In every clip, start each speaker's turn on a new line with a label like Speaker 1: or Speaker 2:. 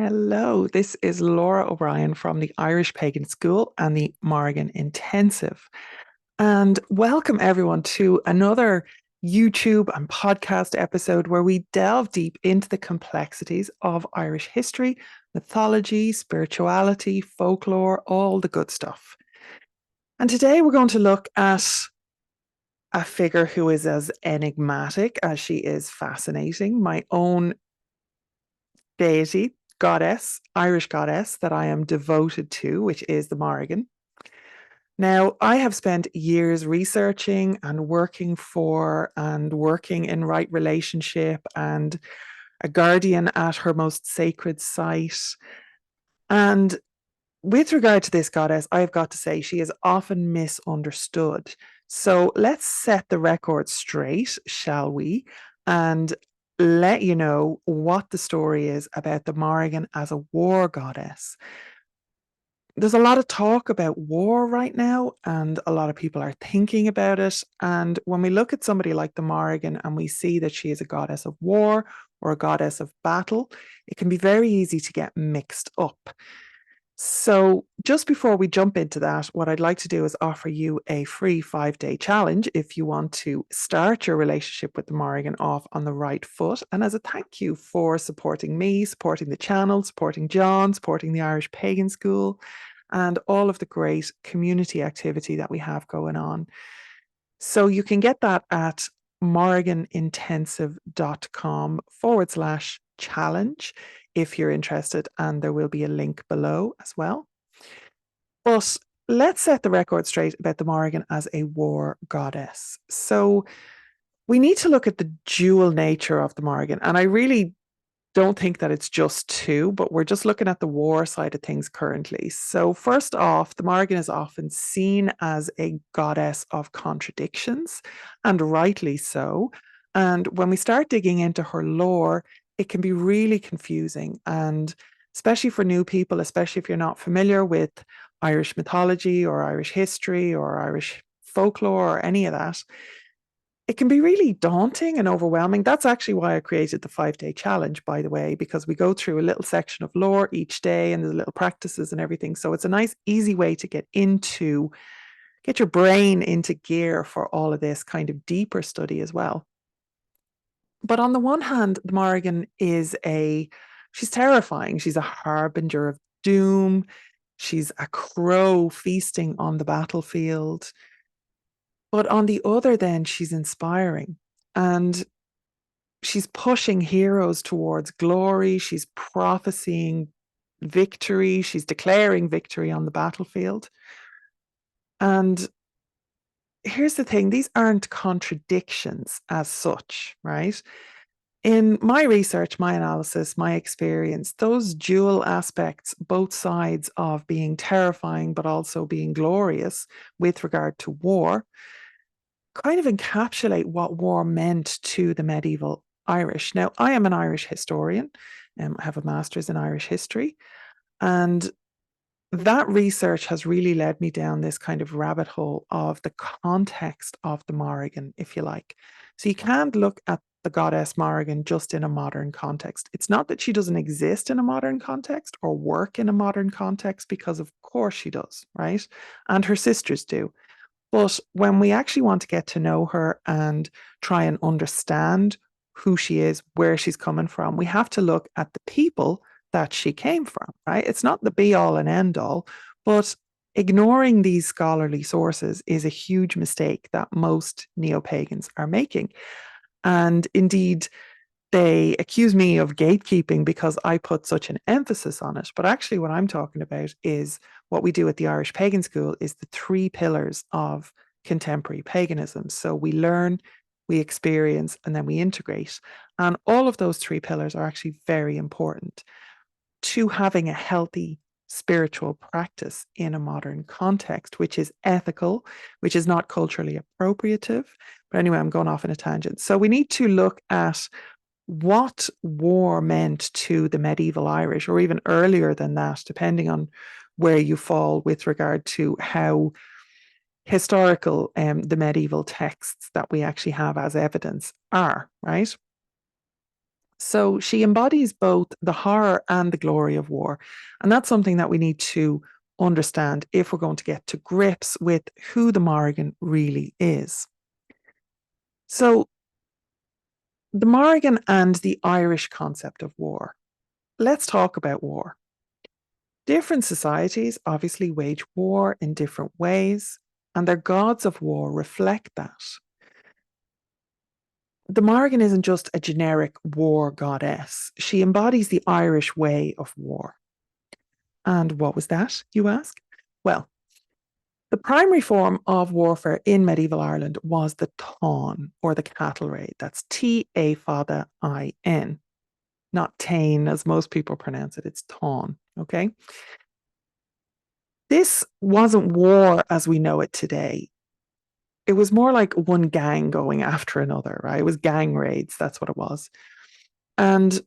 Speaker 1: Hello, this is Laura O'Brien from the Irish Pagan School and the Morrigan Intensive. And welcome everyone to another YouTube and podcast episode where we delve deep into the complexities of Irish history, mythology, spirituality, folklore, all the good stuff. And today we're going to look at a figure who is as enigmatic as she is fascinating, my own deity, goddess, Irish goddess that I am devoted to, which is the Morrigan. Now, I have spent years researching and working for and working in right relationship and a guardian at her most sacred site. And with regard to this goddess, I've got to say she is often misunderstood. So let's set the record straight, shall we? And let you know what the story is about the Morrigan as a war goddess. There's a lot of talk about war right now, and a lot of people are thinking about it. And when we look at somebody like the Morrigan and we see that she is a goddess of war or a goddess of battle, it can be very easy to get mixed up. So, just before we jump into that, what I'd like to do is offer you a free 5-day challenge if you want to start your relationship with the Morrigan off on the right foot. And as a thank you for supporting me, supporting the channel, supporting John, supporting the Irish Pagan School, and all of the great community activity that we have going on. So, you can get that at morriganintensive.com/challenge if you're interested, and there will be a link below as well. But let's set the record straight about the Morrigan as a war goddess. So we need to look at the dual nature of the Morrigan, and I really don't think that it's just two, but we're just looking at the war side of things currently. So first off, the Morrigan is often seen as a goddess of contradictions, and rightly so. And when we start digging into her lore, it can be really confusing, and especially for new people, especially if you're not familiar with Irish mythology or Irish history or Irish folklore or any of that, it can be really daunting and overwhelming. That's actually why I created the 5-day challenge, by the way, because we go through a little section of lore each day and the little practices and everything. So it's a nice, easy way to get your brain into gear for all of this kind of deeper study as well. But on the one hand, the Morrigan she's terrifying. She's a harbinger of doom. She's a crow feasting on the battlefield. But on the other, then she's inspiring and she's pushing heroes towards glory. She's prophesying victory. She's declaring victory on the battlefield. And here's the thing, these aren't contradictions as such, right? In my research, my analysis, my experience, those dual aspects, both sides of being terrifying but also being glorious with regard to war, kind of encapsulate what war meant to the medieval Irish. Now, I am an Irish historian, I have a master's in Irish history, and that research has really led me down this kind of rabbit hole of the context of the Morrigan, if you like. So you can't look at the goddess Morrigan just in a modern context. It's not that she doesn't exist in a modern context or work in a modern context, because of course she does, right? And her sisters do. But when we actually want to get to know her and try and understand who she is, where she's coming from, we have to look at the people that she came from, right? It's not the be all and end all, but ignoring these scholarly sources is a huge mistake that most neo-pagans are making. And indeed, they accuse me of gatekeeping because I put such an emphasis on it. But actually, what I'm talking about is what we do at the Irish Pagan School is the 3 pillars of contemporary paganism. So we learn, we experience, and then we integrate. And all of those 3 pillars are actually very important to having a healthy spiritual practice in a modern context, which is ethical, which is not culturally appropriative. But anyway, I'm going off in a tangent. So we need to look at what war meant to the medieval Irish, or even earlier than that, depending on where you fall with regard to how historical the medieval texts that we actually have as evidence are, right? So she embodies both the horror and the glory of war. And that's something that we need to understand if we're going to get to grips with who the Morrigan really is. So, the Morrigan and the Irish concept of war. Let's talk about war. Different societies obviously wage war in different ways, and their gods of war reflect that. The Morrigan isn't just a generic war goddess, she embodies the Irish way of war. And what was that, you ask? Well, the primary form of warfare in medieval Ireland was the Táin, or the cattle raid. That's Táin, not Tain, as most people pronounce it. It's Táin, okay? This wasn't war as we know it today. It was more like one gang going after another, right? It was gang raids. That's what it was. And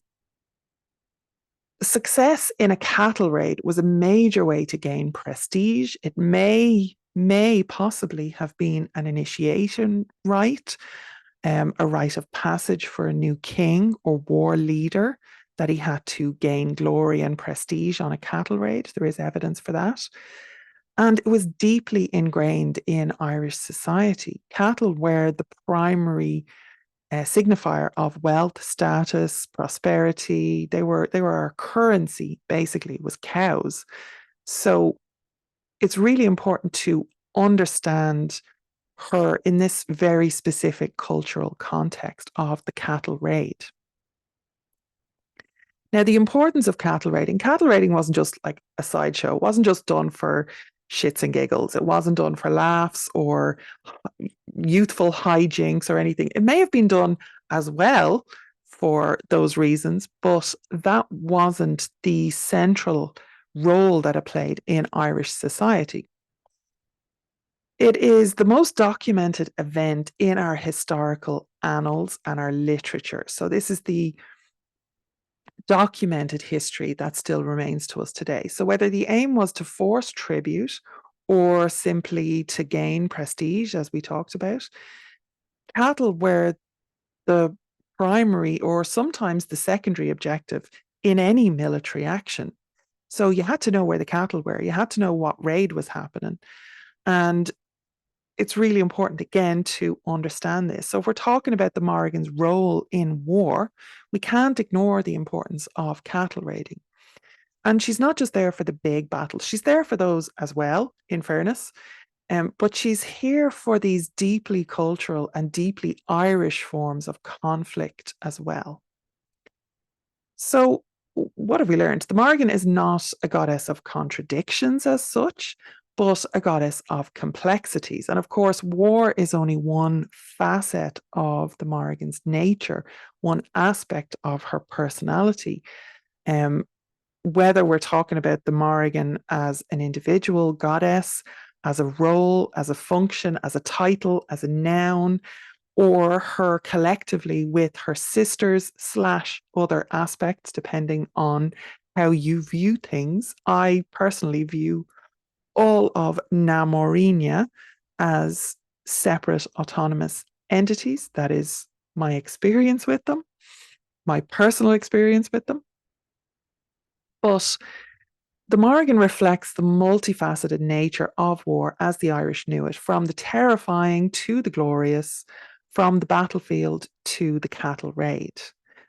Speaker 1: success in a cattle raid was a major way to gain prestige. It may possibly have been an initiation rite, a rite of passage for a new king or war leader, that he had to gain glory and prestige on a cattle raid. There is evidence for that. And it was deeply ingrained in Irish society. Cattle were the primary signifier of wealth, status, prosperity. They were our currency, basically, was cows. So it's really important to understand her in this very specific cultural context of the cattle raid. Now, the importance of cattle raiding wasn't just like a sideshow. It wasn't just done for shits and giggles. It wasn't done for laughs or youthful hijinks or anything. It may have been done as well for those reasons, but that wasn't the central role that it played in Irish society. It is the most documented event in our historical annals and our literature. So, this is the documented history that still remains to us today. So, whether the aim was to force tribute or simply to gain prestige, as we talked about, cattle were the primary or sometimes the secondary objective in any military action. So, you had to know where the cattle were, you had to know what raid was happening. And it's really important, again, to understand this. So, if we're talking about the Morrigan's role in war, we can't ignore the importance of cattle raiding. And she's not just there for the big battles, she's there for those as well, in fairness. But she's here for these deeply cultural and deeply Irish forms of conflict as well. So, what have we learned? The Morrigan is not a goddess of contradictions as such, but a goddess of complexities. And of course, war is only one facet of the Morrigan's nature, one aspect of her personality. Whether we're talking about the Morrigan as an individual goddess, as a role, as a function, as a title, as a noun, or her collectively with her sisters / other aspects, depending on how you view things. I personally view all of Na Mórine as separate autonomous entities. That is my experience with them, my personal experience with them. But the Morrigan reflects the multifaceted nature of war as the Irish knew it, from the terrifying to the glorious, from the battlefield to the cattle raid.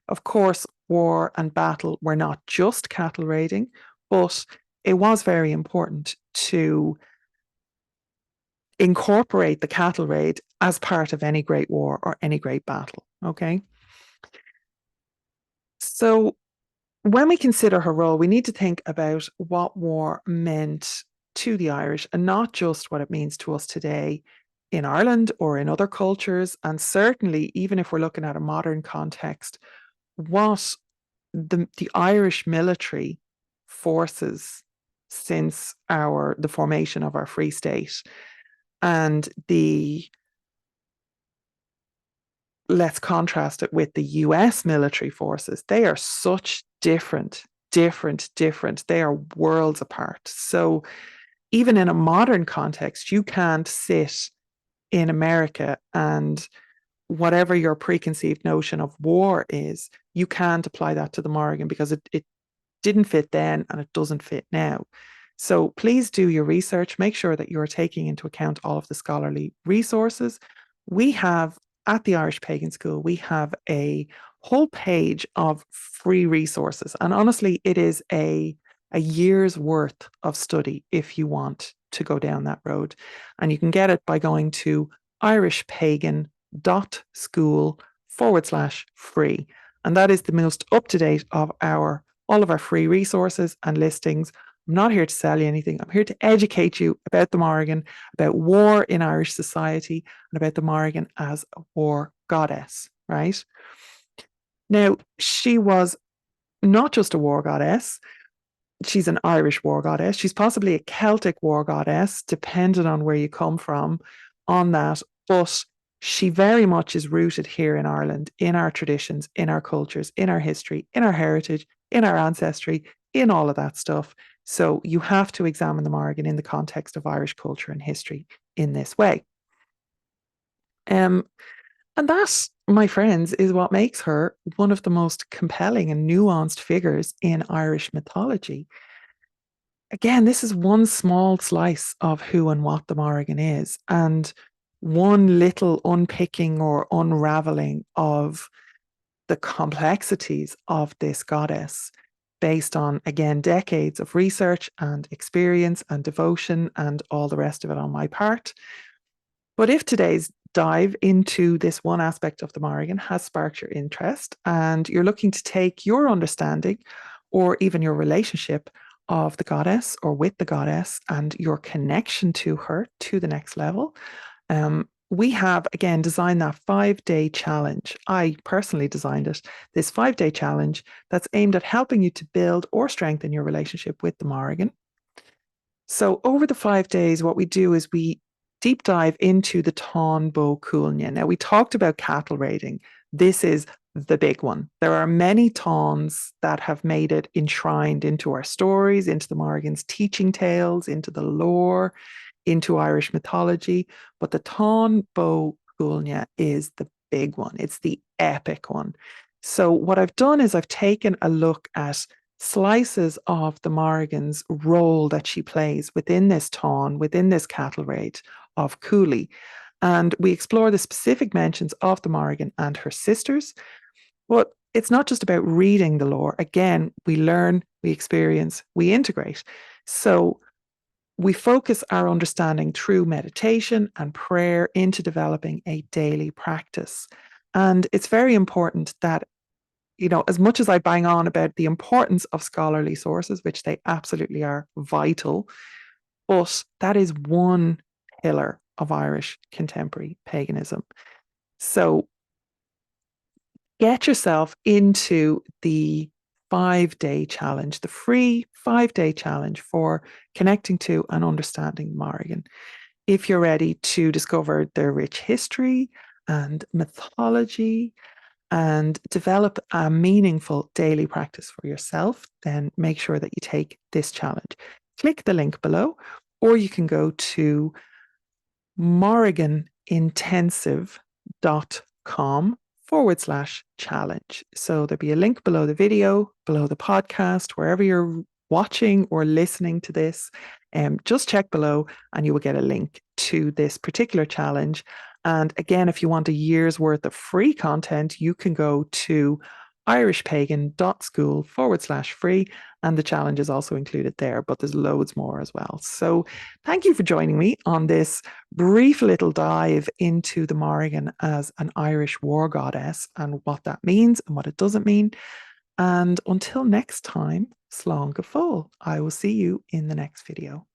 Speaker 1: Of course, war and battle were not just cattle raiding, but it was very important to incorporate the cattle raid as part of any great war or any great battle. Okay. So, when we consider her role, we need to think about what war meant to the Irish and not just what it means to us today in Ireland or in other cultures. And certainly, even if we're looking at a modern context, what the Irish military forces since the formation of our free state and let's contrast it with the US military forces. They are such different. They are worlds apart. So even in a modern context, you can't sit in America and whatever your preconceived notion of war is, you can't apply that to the Morrigan because it didn't fit then and it doesn't fit now. So please do your research. Make sure that you're taking into account all of the scholarly resources. We have at the Irish Pagan School, we have a whole page of free resources. And honestly, it is a year's worth of study if you want to go down that road. And you can get it by going to irishpagan.school/free. And that is the most up to date of all of our free resources and listings. I'm not here to sell you anything. I'm here to educate you about the Morrigan, about war in Irish society, and about the Morrigan as a war goddess, right? Now, she was not just a war goddess. She's an Irish war goddess. She's possibly a Celtic war goddess, depending on where you come from on that. But she very much is rooted here in Ireland, in our traditions, in our cultures, in our history, in our heritage, in our ancestry, in all of that stuff. So you have to examine the Morrigan in the context of Irish culture and history in this way. And that, my friends, is what makes her one of the most compelling and nuanced figures in Irish mythology. Again, this is one small slice of who and what the Morrigan is, and one little unpicking or unraveling of the complexities of this goddess based on, again, decades of research and experience and devotion and all the rest of it on my part. But if today's dive into this one aspect of the Morrigan has sparked your interest and you're looking to take your understanding or even your relationship of the goddess or with the goddess and your connection to her to the next level, we have, again, designed that 5-day challenge. I personally designed it, this 5-day challenge that's aimed at helping you to build or strengthen your relationship with the Morrigan. So over the 5 days, what we do is we deep dive into the Tán Bó Cúailnge. Now, we talked about cattle raiding. This is the big one. There are many Táns that have made it enshrined into our stories, into the Morrigan's teaching tales, into the lore, into Irish mythology. But the Tán Bó Cúailnge is the big one. It's the epic one. So what I've done is I've taken a look at slices of the Morrigan's role that she plays within this Tán, within this cattle raid of Cooley. And we explore the specific mentions of the Morrigan and her sisters. But it's not just about reading the lore. Again, we learn, we experience, we integrate. So we focus our understanding through meditation and prayer into developing a daily practice. And it's very important that, as much as I bang on about the importance of scholarly sources, which they absolutely are vital, but that is one pillar of Irish contemporary paganism. So get yourself into the 5-day challenge, the free 5-day challenge for connecting to and understanding Morrigan. If you're ready to discover their rich history and mythology and develop a meaningful daily practice for yourself, then make sure that you take this challenge. Click the link below, or you can go to morriganintensive.com/challenge. So there'll be a link below the video, below the podcast, wherever you're watching or listening to this. Just check below and you will get a link to this particular challenge. And again, if you want a year's worth of free content, you can go to irishpagan.school/free, and the challenge is also included there, but there's loads more as well. So thank you for joining me on this brief little dive into the Morrigan as an Irish war goddess and what that means and what it doesn't mean. And until next time, slán go fóill. I will see you in the next video.